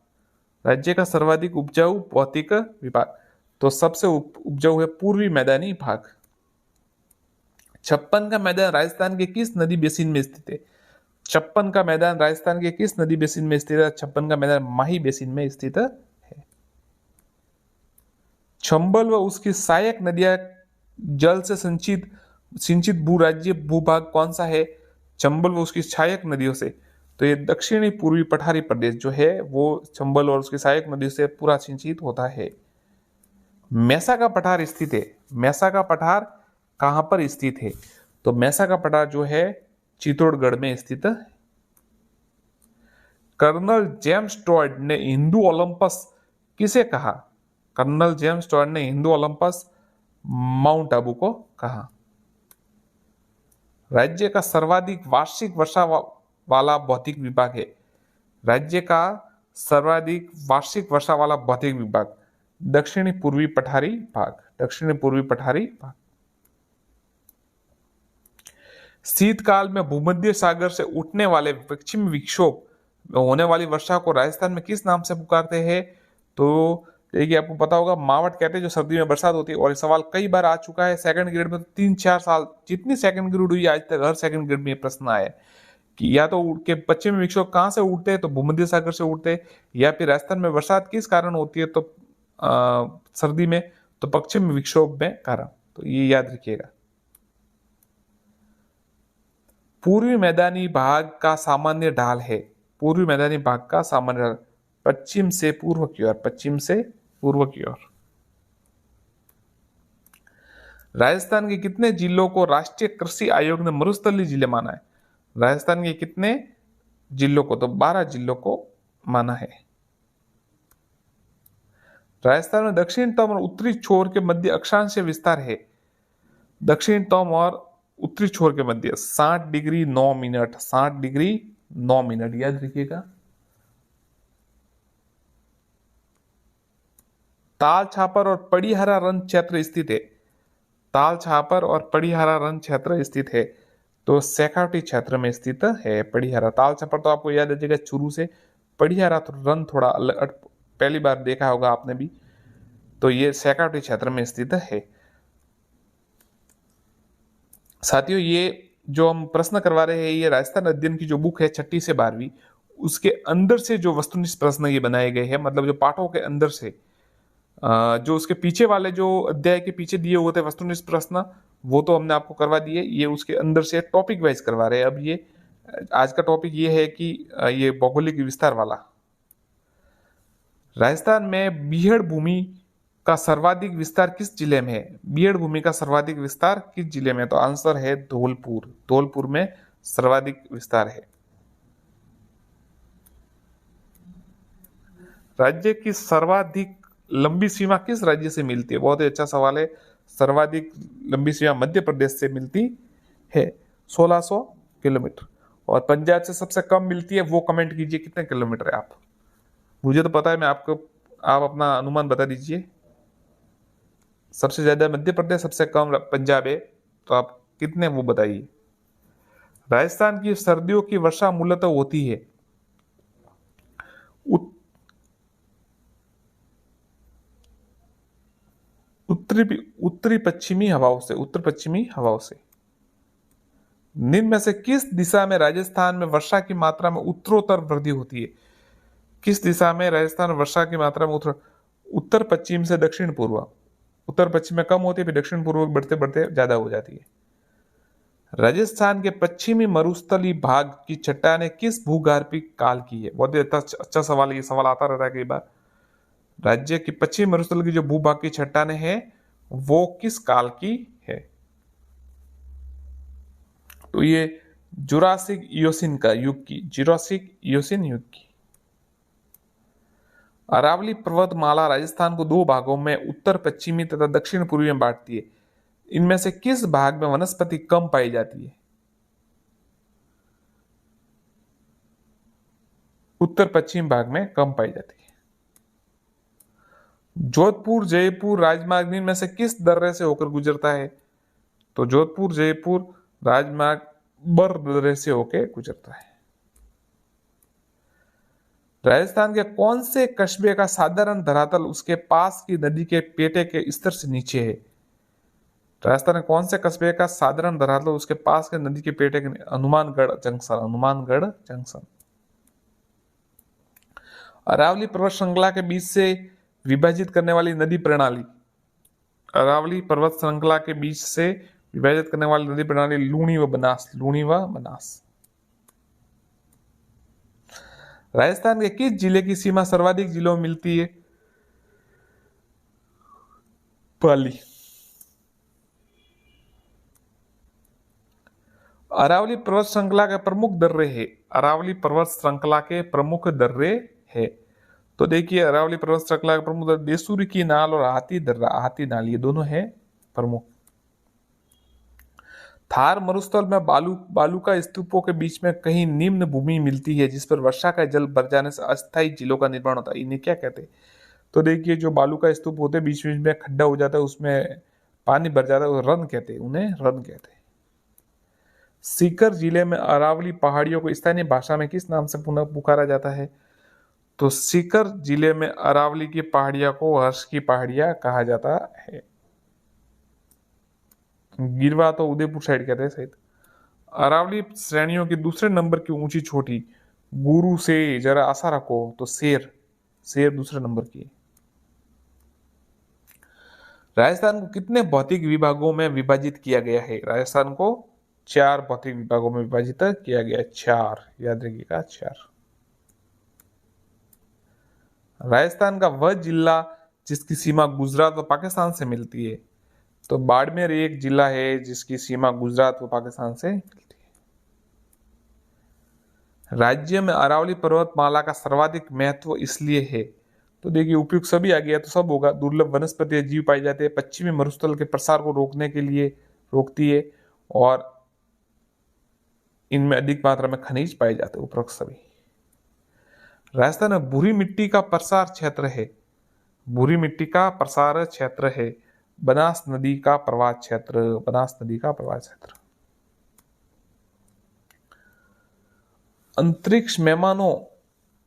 राज्य का सर्वाधिक उपजाऊ भौतिक विभाग, तो सबसे उपजाऊ है पूर्वी मैदानी भाग। 56 का मैदान राजस्थान के किस नदी बेसिन में स्थित है? 56 का मैदान राजस्थान के किस नदी बेसिन में स्थित है? 56 का मैदान माही बेसिन में स्थित है। चंबल व उसकी सहायक नदियां जल से सिंचित भू राज्य भूभाग कौन सा है? चंबल व उसकी सहायक नदियों से, तो ये दक्षिणी पूर्वी पठारी प्रदेश जो है वो चंबल और उसकी सहायक नदियों से पूरा सिंचित होता है। मैसा का पठार स्थित है, मैसा का पठार कहां पर स्थित है? तो मैसा का पठार जो है चित्तौड़गढ़ में स्थित है। कर्नल जेम्स टॉड ने हिंदू ओलंपस किसे कहा? कर्नल जेम्स टॉड ने हिंदू ओलंपस माउंट आबू को कहा। राज्य का सर्वाधिक वार्षिक वर्षा वाला भौतिक विभाग है, राज्य का सर्वाधिक वार्षिक वर्षा वाला भौतिक विभाग दक्षिणी पूर्वी पठारी भाग, दक्षिणी पूर्वी पठारी भाग। शीतकाल में भूमध्य सागर से उठने वाले पश्चिमी विक्षोभ में होने वाली वर्षा को राजस्थान में किस नाम से पुकारते हैं? तो देखिए आपको पता होगा मावट कहते हैं जो सर्दी में बरसात होती है, और ये सवाल कई बार आ चुका है सेकंड ग्रेड में, तो 3-4 साल जितनी सेकंड ग्रेड हुई आज तक हर सेकंड ग्रेड में ये प्रश्न आया कि या तो के पश्चिमी विक्षोभ कहां से उठते हैं, तो भूमध्य सागर से उठते हैं, या फिर राजस्थान में बरसात किस कारण होती है, तो सर्दी में, तो पश्चिमी विक्षोभ में कारण, तो ये याद रखिएगा। पूर्वी मैदानी भाग का सामान्य ढाल है, पूर्वी मैदानी भाग का सामान्य ढाल पश्चिम से पूर्व की ओर, पश्चिम से पूर्व की ओर। राजस्थान के कितने जिलों को राष्ट्रीय कृषि आयोग ने मरुस्थलीय जिले माना है? राजस्थान के कितने जिलों को? तो 12 जिलों को माना है। राजस्थान में दक्षिणतम और उत्तरी छोर के मध्य अक्षांशीय विस्तार है, दक्षिणतम और उत्तरी छोर के मध्य 60 डिग्री 9 मिनट, 60 डिग्री 9 मिनट, याद रखिएगा। ताल छापर और पड़ीहारा रण क्षेत्र स्थित है, ताल छापर और पड़ीहारा रण क्षेत्र स्थित है, तो शेखावटी क्षेत्र में स्थित है पड़ीहारा। ताल छापर तो आपको याद रखिएगा चुरू से, पड़ीहारा तो रण थोड़ा अलग, पहली बार देखा होगा आपने भी, तो ये शेखावटी क्षेत्र में स्थित है। साथियों, ये जो हम प्रश्न करवा रहे हैं ये राजस्थान अध्ययन की जो बुक है 6ठी से 12वीं, उसके अंदर से जो वस्तुनिष्ठ प्रश्न ये बनाए गए हैं, मतलब जो पाठों के अंदर से जो उसके पीछे वाले जो अध्याय के पीछे दिए हुए थे वस्तुनिष्ठ प्रश्न, वो तो हमने आपको करवा दिए, ये उसके अंदर से टॉपिक वाइज करवा रहे हैं। अब ये आज का टॉपिक ये है कि ये भौगोलिक विस्तार वाला। राजस्थान में बीहड़ भूमि का सर्वाधिक विस्तार किस जिले में है? बीएड भूमि का सर्वाधिक विस्तार किस जिले में? तो आंसर है धौलपुर। धौलपुर में सर्वाधिक विस्तार है। राज्य की सर्वाधिक लंबी सीमा किस राज्य से मिलती है? बहुत ही अच्छा सवाल है। सर्वाधिक लंबी सीमा मध्य प्रदेश से मिलती है, 1600 किलोमीटर। और पंजाब से सबसे कम मिलती है, वो कमेंट कीजिए कितने किलोमीटर है। आप, मुझे तो पता है, मैं आपको, आप अपना अनुमान बता दीजिए। सबसे ज्यादा मध्य प्रदेश, सबसे कम पंजाब है, तो आप कितने वो बताइए। राजस्थान की सर्दियों की वर्षा मूलतः होती है उत्तरी उत्तरी पश्चिमी हवाओं से, उत्तर पश्चिमी हवाओं से। निम्न में से किस दिशा में राजस्थान में वर्षा की मात्रा में उत्तरोत्तर वृद्धि होती है? किस दिशा में राजस्थान में वर्षा की मात्रा में उत्तर पश्चिम से दक्षिण पूर्व। उत्तर पश्चिम में कम होती है, फिर दक्षिण पूर्व बढ़ते बढ़ते ज्यादा हो जाती है। राजस्थान के पश्चिमी मरुस्थलीय भाग की चट्टानें किस भूगार्भिक काल की है? बहुत ही अच्छा सवाल, ये सवाल आता रहता है कई बार। राज्य की पश्चिमी मरुस्थल की जो भूभाग की चट्टानें हैं वो किस काल की है? तो ये जुरासिक इयोसिन का युग की, जुरासिक इयोसिन युग की। अरावली पर्वतमाला राजस्थान को दो भागों में उत्तर पश्चिमी तथा दक्षिण पूर्वी में बांटती है। इनमें से किस भाग में वनस्पति कम पाई जाती है? उत्तर पश्चिम भाग में कम पाई जाती है। जोधपुर जयपुर राजमार्ग में से किस दर्रे से होकर गुजरता है? तो जोधपुर जयपुर राजमार्ग बर दर्रे से होकर गुजरता है। राजस्थान के कौन से कस्बे का साधारण धरातल उसके पास की नदी के पेटे के स्तर से नीचे है? राजस्थान के कौन से कस्बे का साधारण धरातल उसके पास के नदी के पेटे के? Hanumangarh junction, Hanumangarh junction. अरावली पर्वत श्रृंखला के बीच से विभाजित करने वाली नदी प्रणाली, अरावली पर्वत श्रृंखला के बीच से विभाजित करने वाली नदी प्रणाली लूणी व बनास, लूणी व बनास। राजस्थान के किस जिले की सीमा सर्वाधिक जिलों में मिलती है? पाली। अरावली पर्वत श्रृंखला के प्रमुख दर्रे है, अरावली पर्वत श्रृंखला के प्रमुख दर्रे है। तो देखिए अरावली पर्वत श्रृंखला के प्रमुख दर्रे देसूरी की नाल और हाथी दर्रा, हाथी नाल, ये दोनों है प्रमुख। थार मरुस्थल में बालूका स्तूपों के बीच में कहीं निम्न भूमि मिलती है जिस पर वर्षा का जल भर जाने से अस्थायी झीलों का निर्माण होता है। इन्हें क्या कहते हैं? तो देखिए जो बालूका स्तूप होते हैं बीच बीच में खड्डा हो जाता है, उसमें पानी भर जाता है, रन कहते हैं, उन्हें रन कहते हैं। सीकर जिले में अरावली पहाड़ियों को स्थानीय भाषा में किस नाम से पुनः पुकारा जाता है? तो सीकर जिले में अरावली की पहाड़ियां को हर्ष की पहाड़ियां कहा जाता है। गिरवा तो उदयपुर साइड कहते हैं शायद। अरावली श्रेणियों की दूसरे नंबर की ऊंची चोटी गुरु से जरा आशा रखो, तो शेर, शेर दूसरे नंबर की। राजस्थान को कितने भौतिक विभागों में विभाजित किया गया है? राजस्थान को 4 भौतिक विभागों में विभाजित किया गया है, 4, याद रखिएगा 4। राजस्थान का वह जिला जिसकी सीमा गुजरात व पाकिस्तान से मिलती है? तो बाड़मेर एक जिला है जिसकी सीमा गुजरात व पाकिस्तान से मिलती है। राज्य में अरावली पर्वतमाला का सर्वाधिक महत्व इसलिए है? तो देखिए उपयुक्त सभी आ गया तो सब होगा। दुर्लभ वनस्पति जीव पाए जाते हैं, पश्चिमी मरुस्थल के प्रसार को रोकने के लिए रोकती है, और इनमें अधिक मात्रा में खनिज पाए जाते हैं, उपरोक्त सभी। राजस्थान में भूरी मिट्टी का प्रसार क्षेत्र है, भूरी मिट्टी का प्रसार क्षेत्र है, बनास नदी का प्रवाह क्षेत्र, बनास नदी का प्रवाह क्षेत्र। अंतरिक्ष मेहमानों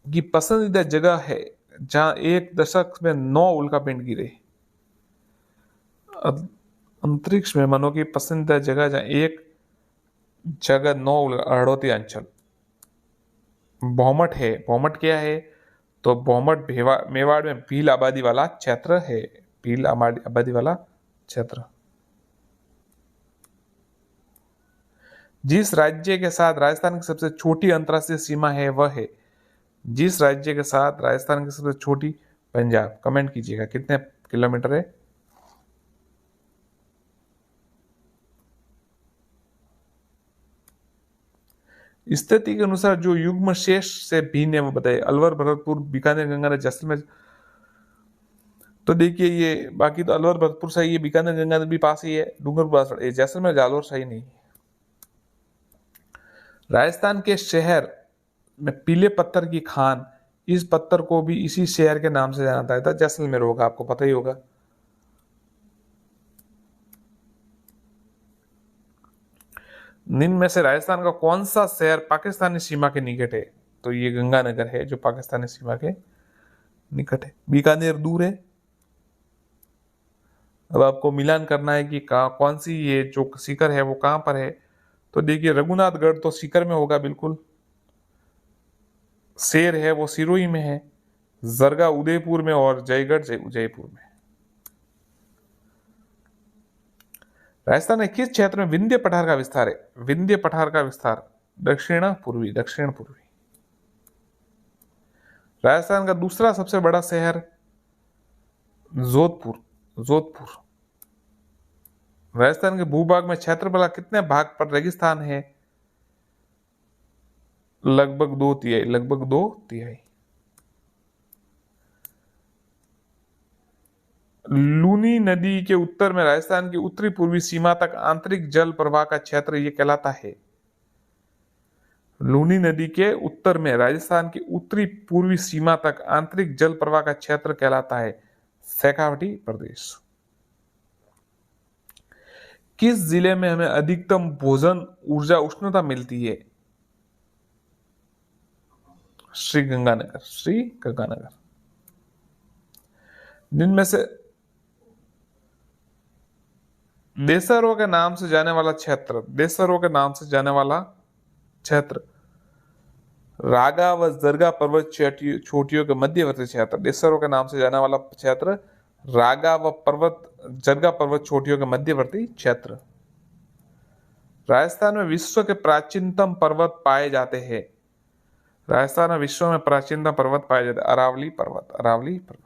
की पसंदीदा जगह है जहां एक दशक में 9 उल्कापिंड गिरे। अंतरिक्ष मेहमानों की पसंदीदा जगह जहां एक जगह 9 हड़ौती अंचल। भौमट है, भौमट क्या है? तो भौमट मेवाड़ में भील आबादी वाला क्षेत्र है, भील आबादी वाला क्षेत्र। जिस राज्य के साथ राजस्थान की सबसे छोटी अंतरराष्ट्रीय सीमा है वह है? जिस राज्य के साथ राजस्थान की सबसे छोटी, पंजाब। कमेंट कीजिएगा कितने किलोमीटर है। स्थिति के अनुसार जो युग्म शेष से भिन्न है वो बताइए। अलवर, भरतपुर, बीकानेर, गंगानगर, जैसलमेर। तो देखिए ये बाकी तो अलवर भरतपुर सही है, बीकानेर गंगानगर भी पास ही है, डूंगरपुर ये जैसलमेर जालौर सही नहीं है। राजस्थान के शहर में पीले पत्थर की खान, इस पत्थर को भी इसी शहर के नाम से जाना जाता है, जैसलमेर होगा, आपको पता ही होगा। निम्न में से राजस्थान का कौन सा शहर पाकिस्तानी सीमा के निकट है? तो ये गंगानगर है जो पाकिस्तानी सीमा के निकट है। बीकानेर दूर है। अब आपको मिलान करना है कि कौन सी ये जो सीकर है वो कहां पर है। तो देखिए रघुनाथगढ़ तो सीकर में होगा बिल्कुल। शेर है वो सिरोही में है। जरगा उदयपुर में और जयगढ़ जयपुर में। राजस्थान में किस क्षेत्र में विंध्य पठार का विस्तार है? विंध्य पठार का विस्तार दक्षिण पूर्वी। राजस्थान का दूसरा सबसे बड़ा शहर जोधपुर। राजस्थान के भूभाग में क्षेत्रफल का कितने भाग पर रेगिस्तान है? लगभग 2/3। लूनी नदी के उत्तर में राजस्थान की उत्तरी पूर्वी सीमा तक आंतरिक जल प्रवाह का क्षेत्र यह कहलाता है। लूनी नदी के उत्तर में राजस्थान की उत्तरी पूर्वी सीमा तक आंतरिक जल प्रवाह का क्षेत्र कहलाता है शेखावटी प्रदेश। किस जिले में हमें अधिकतम भोजन ऊर्जा उष्णता मिलती है? श्रीगंगानगर। जिनमें से देसरों के नाम से जाने वाला क्षेत्र रागा व जरगा पर्वत चोटियों के मध्यवर्ती क्षेत्र। देसरों के नाम से जाने वाला क्षेत्र रागा व जरगा पर्वत चोटियों के मध्यवर्ती क्षेत्र। राजस्थान में विश्व के प्राचीनतम पर्वत पाए जाते हैं। राजस्थान में विश्व में प्राचीनतम पर्वत पाए जाते हैं अरावली पर्वत।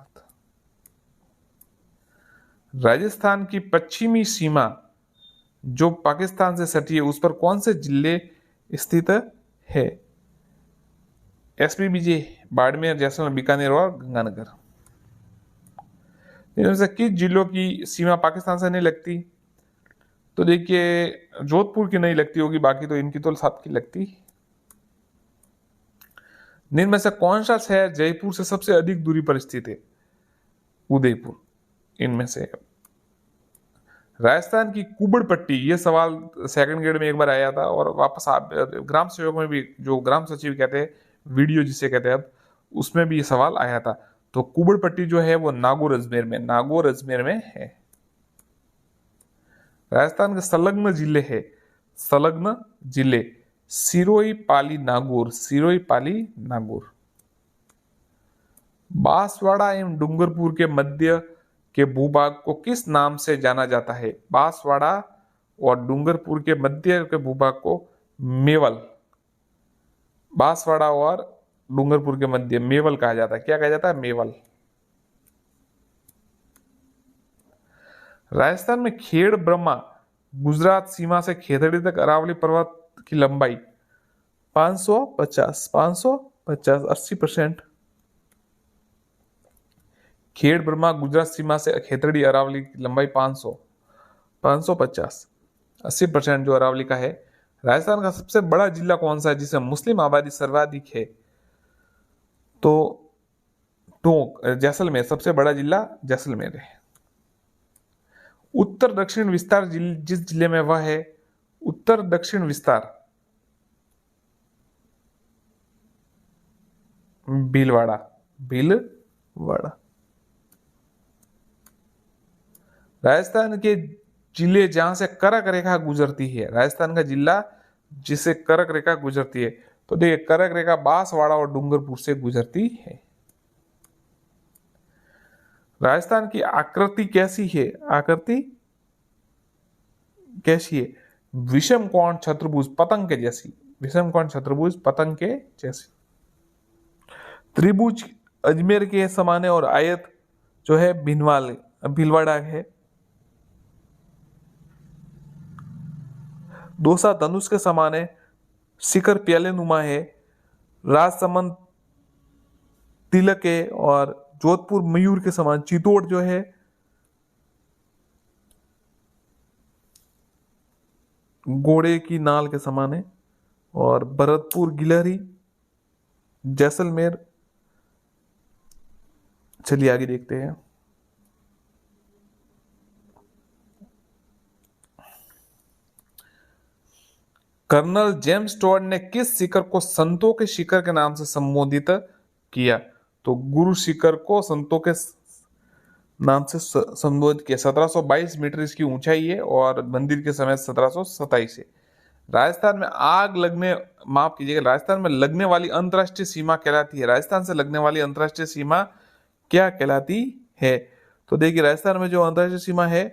राजस्थान की पश्चिमी सीमा जो पाकिस्तान से सटी है उस पर कौन से जिले स्थित है? SPBJ, बाड़मेर, जैसलमेर, बीकानेर और गंगानगर। इनमें से किस जिलों की सीमा पाकिस्तान से नहीं लगती? तो देखिए जोधपुर की नहीं लगती होगी, बाकी तो इनकी तो सबकी लगती। निम्न में से कौन सा शहर जयपुर से सबसे अधिक दूरी पर स्थित है? उदयपुर। इनमें से राजस्थान की कुबड़ पट्टी, ये सवाल सेकंड ग्रेड में एक बार आया था और वापस ग्राम सेवक में भी, जो ग्राम सचिव कहते हैं, वीडियो जिसे कहते हैं अब, उसमें भी ये सवाल आया था। तो कुबड़ पट्टी जो है वो नागौर अजमेर में है। राजस्थान के संलग्न जिले सिरोही पाली नागौर। बांसवाड़ा एवं डूंगरपुर के मध्य के भूभाग को किस नाम से जाना जाता है? बांसवाड़ा और डूंगरपुर के मध्य के भूभाग को मेवल। बांसवाड़ा और डूंगरपुर के मध्य मेवल कहा जाता है। क्या कहा जाता है? मेवल। राजस्थान में खेड़ ब्रह्मा गुजरात सीमा से खेतड़ी तक अरावली पर्वत की लंबाई 550 80%। खेड़ ब्रह्मा गुजरात सीमा से खेतड़ी अरावली की लंबाई 550 80% जो अरावली का है। राजस्थान का सबसे बड़ा जिला कौन सा है जिसमें मुस्लिम आबादी सर्वाधिक है? तो टोंक, जैसलमेर। सबसे बड़ा जिला जैसलमेर है। उत्तर दक्षिण विस्तार जिस जिले में वह है, उत्तर दक्षिण विस्तार भीलवाड़ा। राजस्थान के जिले जहां से करक रेखा गुजरती है, राजस्थान का जिला जिसे करक रेखा गुजरती है, तो देखिए करक रेखा बांसवाड़ा और डूंगरपुर से गुजरती है। राजस्थान की आकृति कैसी है? विषम कोण छत्रभुज पतंग के जैसी। त्रिभुज अजमेर के समान है और आयत जो है भिनवाल भीलवाड़ा है। दौसा धनुष के समान है, शिखर प्याले नुमा है, राजसमंद तिलक है, और जोधपुर मयूर के समान, चित्तौड़ जो है घोड़े की नाल के समान है, और भरतपुर गिलहरी, जैसलमेर। चलिए आगे देखते हैं। कर्नल जेम्स टॉड ने किस शिखर को संतों के शिखर के नाम से संबोधित किया? तो गुरु शिखर को संतों के नाम से संबोधित किया। 1722 मीटर इसकी ऊंचाई है और मंदिर के समय 1727 है। राजस्थान में आग लगने, माफ कीजिएगा, राजस्थान में लगने वाली अंतरराष्ट्रीय सीमा कहलाती है, राजस्थान से लगने वाली अंतरराष्ट्रीय सीमा क्या कहलाती है? तो देखिए, राजस्थान में जो अंतरराष्ट्रीय सीमा है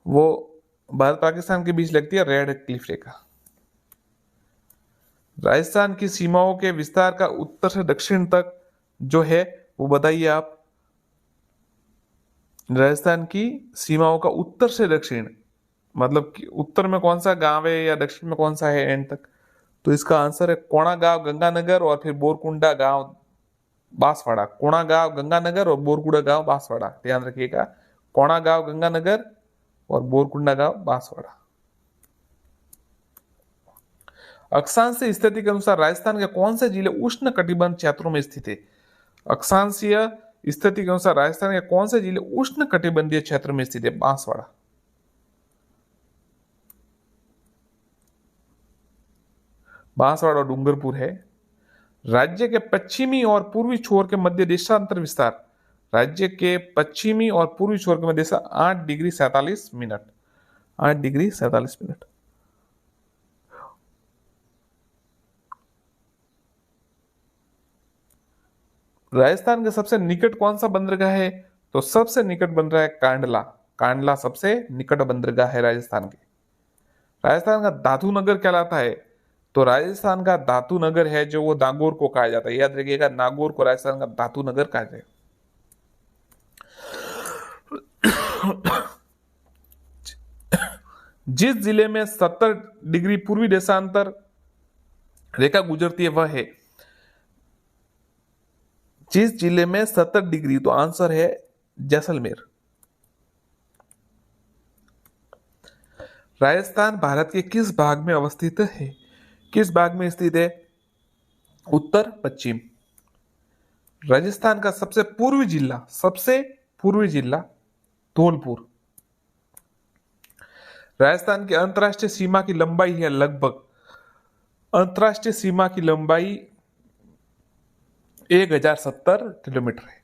वो भारत पाकिस्तान के बीच लगती है, रेड क्लिफ रेखा। राजस्थान की सीमाओं के विस्तार का उत्तर से दक्षिण तक जो है वो बताइए आप। राजस्थान की सीमाओं का उत्तर से दक्षिण मतलब कि उत्तर में कौन सा गांव है या दक्षिण में कौन सा है एंड तक? तो इसका आंसर है कोणा गांव गंगानगर और फिर बोरकुंडा गांव बांसवाड़ा। कोणा गांव गंगानगर और बोरकुंडा गांव बांसवाड़ा, ध्यान रखिएगा। कोणा गांव गंगानगर और बोरकुंडा गांव बांसवाड़ा। अक्षांशीय स्थिति के अनुसार राजस्थान के कौन से जिले उष्ण कटिबंध क्षेत्रों में स्थित है? अक्षांशीय स्थिति के अनुसार राजस्थान के कौन से जिले उष्ण कटिबंधीय क्षेत्र में स्थित है? बांसवाड़ा। बांसवाड़ा और डूंगरपुर है। राज्य के पश्चिमी और पूर्वी छोर के मध्य देशांतर विस्तार, राज्य के पश्चिमी और पूर्वी छोर के मध्य 8 degree 47 minute, 8 degree 47 minute. Rajasthan के सबसे निकट कौन सा बंदरगाह है? तो सबसे निकट बंदरगाह है कांडला। कांडला सबसे निकट बंदरगाह है राजस्थान के। राजस्थान का धातु नगर कहलाता है, तो राजस्थान का धातु नगर है जो वो नागौर को कहा जाता है, याद रखिएगा, नागौर को राजस्थान का धातु नगर कहा जाए। जिस जिले में 70 डिग्री पूर्वी देशांतर रेखा गुजरती है वह है, जिस जिले में 70 डिग्री, तो आंसर है जैसलमेर। राजस्थान भारत के किस भाग में अवस्थित है? किस भाग में स्थित है? उत्तर पश्चिम। राजस्थान का सबसे पूर्वी जिला धौलपुर। राजस्थान की अंतरराष्ट्रीय सीमा की लंबाई है लगभग, अंतरराष्ट्रीय सीमा की लंबाई 1070 किलोमीटर है।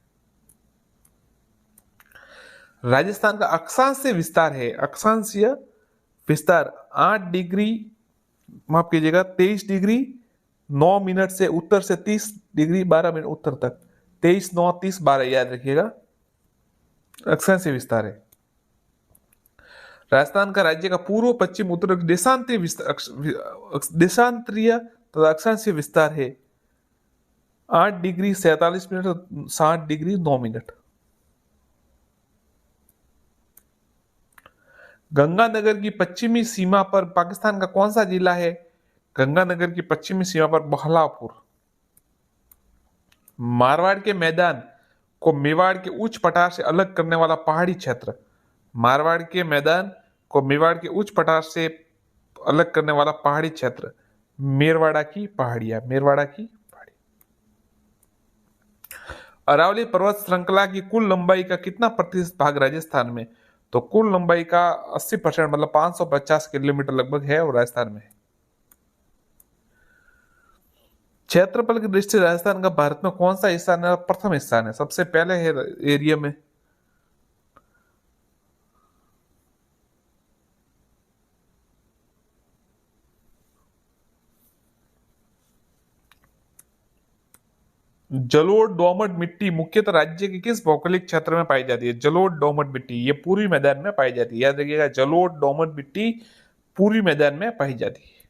राजस्थान का अक्षांशीय विस्तार है, अक्षांशीय विस्तार 8 डिग्री, माफ कीजिएगा 23 डिग्री 9 मिनट से उत्तर से 30 डिग्री 12 मिनट उत्तर तक, 23 9 30 12, याद रखिएगा, अक्षांशीय विस्तार है। राजस्थान का राज्य का पूर्व पश्चिम उत्तर देशांतरीय तथा अक्षांशीय विस्तार है 8 degree 47 minute 60 degree 9 minute. Ganganagar की पश्चिमी सीमा पर पाकिस्तान का कौन सा जिला है? गंगानगर की पश्चिमी सीमा पर बहलापुर। मारवाड़ के मैदान को मेवाड़ के उच्च पठार से अलग करने वाला पहाड़ी क्षेत्र, मारवाड़ के मैदान को मेवाड़ के उच्च पठार से अलग करने वाला पहाड़ी क्षेत्र मेरवाड़ा की पहाड़ियां, मेरवाड़ा की पहाड़ी। अरावली पर्वत श्रृंखला की कुल लंबाई का कितना प्रतिशत भाग राजस्थान में? तो कुल लंबाई का 80% मतलब 550 किलोमीटर लगभग है और राजस्थान में। क्षेत्रफल की दृष्टि से राजस्थान का भारत में कौन सा स्थान है? प्रथम स्थान है, सबसे पहले है एरिया में। जलोढ़ दोमट मिट्टी मुख्यतः राज्य के किस भौगोलिक क्षेत्र में पाई जाती है? जलोढ़ दोमट मिट्टी ये पूर्वी मैदान में पाई जाती है, याद रखिएगा, जलोढ़ दोमट मिट्टी पूर्वी मैदान में पाई जाती है।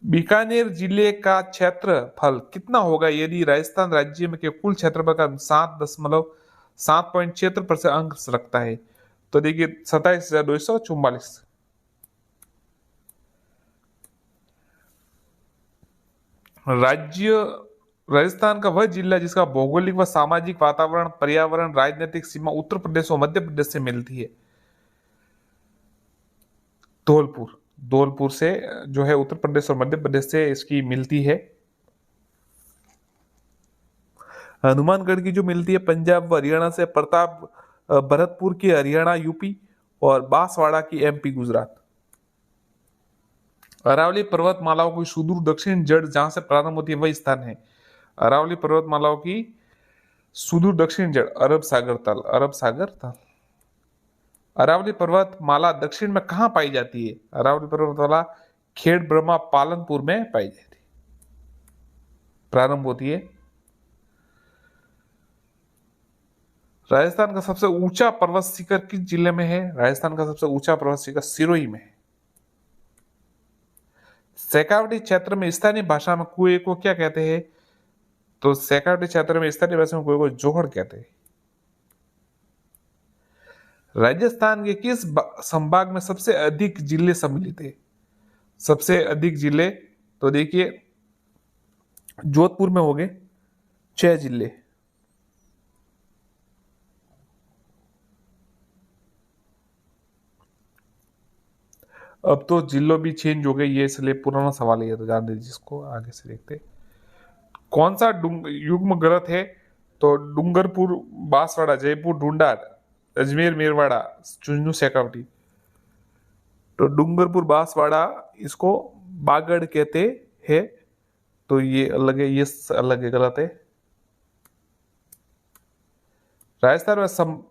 बीकानेर जिले का क्षेत्रफल कितना होगा यदि राजस्थान राज्य में के कुल क्षेत्रफल का 7.76% अंक रखता है। तो देखिए 27,244। राज्य राजस्थान का वह जिला जिसका भौगोलिक व सामाजिक वातावरण, पर्यावरण, राजनीतिक सीमा उत्तर प्रदेश और मध्य प्रदेश से मिलती है। धौलपुर, धौलपुर से जो है उत्तर प्रदेश और मध्य प्रदेश से इसकी मिलती है। हनुमानगढ़ की जो मिलती है पंजाब व हरियाणा से, प्रताप भरतपुर की हरियाणा यूपी, और बांसवाड़ा की एमपी गुजरात। अरावली पर्वतमालाओं की सुदूर दक्षिण जड़ जहां से प्रारंभ होती है वही स्थान है। अरावली पर्वतमालाओं की सुदूर दक्षिण जड़ अरब सागर तल, अरब सागर तल। अरावली पर्वतमाला दक्षिण में कहां पाई जाती है? अरावली पर्वतमाला खेड़ ब्रह्मा पालनपुर में पाई जाती है, प्रारंभ होती है। राजस्थान का सबसे ऊंचा पर्वत शिखर किस जिले में है? राजस्थान का सबसे ऊंचा पर्वत शिखर सिरोही में है। शेखावटी क्षेत्र में स्थानीय भाषा में कुएं को क्या कहते हैं? तो शेखावटी क्षेत्र में स्थानीय भाषा में कुएं को जोहड़ कहते हैं। राजस्थान के किस संभाग में सबसे अधिक जिले सम्मिलित है? सबसे अधिक जिले तो देखिए जोधपुर में हो गए 6 जिले। अब तो जिलों भी चेंज हो गए, ये इसलिए पुराना सवाल है, ये तो जान दीजिए, जिसको आगे से देखते। कौन सा युग्म ग्रंथ है? तो डूंगरपुर, बांसवाड़ा, जयपुर, ढूंढार, अजमेर, मेरवाड़ा, झुंझुनू, शेखावटी। तो डूंगरपुर, बांसवाड़ा इसको बागड़ कहते हैं, तो ये अलग है, ये अलग है, गलत है। राजस्थान में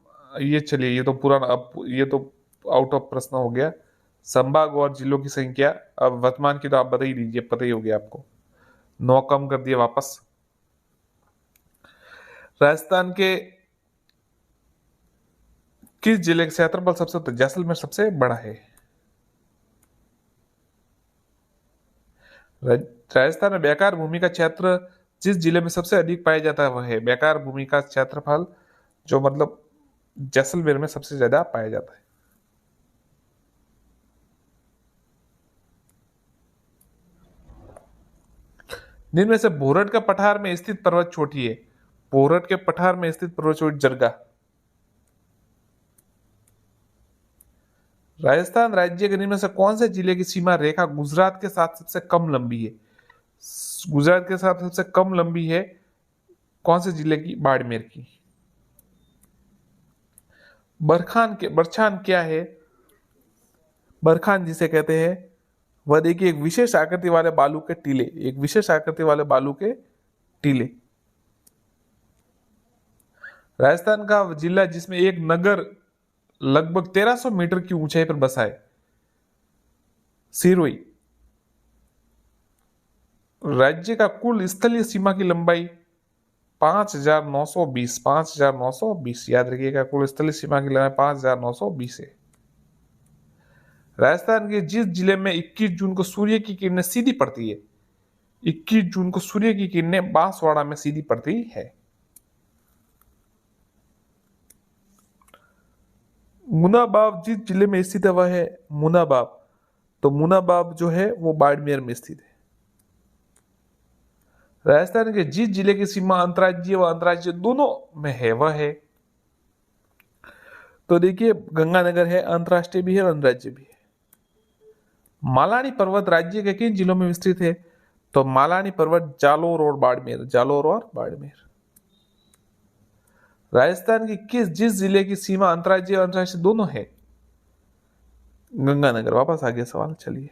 ये चलिए, ये तो पुराना, अब ये तो आउट ऑफ प्रश्न हो गया। संभाग और जिलों की संख्या अब वर्तमान की तो आप बता ही दीजिए, पता ही हो गया आपको। 9 कम कर दिए वापस। राजस्थान के किस जिले का क्षेत्रफल सबसे, जैसलमेर सबसे बड़ा है। राजस्थान में बेकार भूमि का क्षेत्र जिस जिले में सबसे अधिक पाया जाता है वह है, बेकार भूमि का क्षेत्रफल जो मतलब जैसलमेर में सबसे ज्यादा पाया जाता है। जिनमें से भोरट का पठार में स्थित पर्वत चोटी है। भोरट के पठार में स्थित पर्वत चोटी जरगा। राजस्थान राज्य के निम्न में से कौन से जिले की सीमा रेखा गुजरात के साथ सबसे कम लंबी है? गुजरात के साथ सबसे कम लंबी है कौन से जिले की? बाड़मेर की। बरछान क्या है? बरखान जिसे कहते हैं वह देखिए एक विशेष आकृति वाले बालू के टीले, एक विशेष आकृति वाले बालू के टीले। राजस्थान का जिला जिसमें एक नगर लगभग 1300 मीटर की ऊंचाई पर बसा है, सिरोही। राज्य का कुल स्थलीय सीमा की लंबाई 5,920, 5,920 याद रखिएगा, कुल स्थलीय सीमा की लंबाई 5,920 है। राजस्थान के जिस जिले में 21 जून को सूर्य की किरणें सीधी पड़ती है, 21 जून को सूर्य की किरणें बांसवाड़ा में सीधी पड़ती है। मुनाबाव जिस जिले में स्थित है वह है मुनाबाव, तो मुनाबाव जो है वो बाड़मेर में स्थित है। राजस्थान के जिस जिले की सीमा अंतर्राज्यीय व अंतर्राज्यीय दोनों में है वह है, तो देखिए गंगानगर है, अंतर्राष्ट्रीय भी है और अंतर्राज्यीय भी है। मालानी पर्वत राज्य के किन जिलों में विस्तृत है? तो मालानी पर्वत जालोर और बाड़मेर, जालोर और बाड़मेर। राजस्थान की जिस जिले की सीमा अंतर्राज्यीय और अंतर्राष्ट्रीय दोनों है? गंगानगर। वापस आगे सवाल चलिए।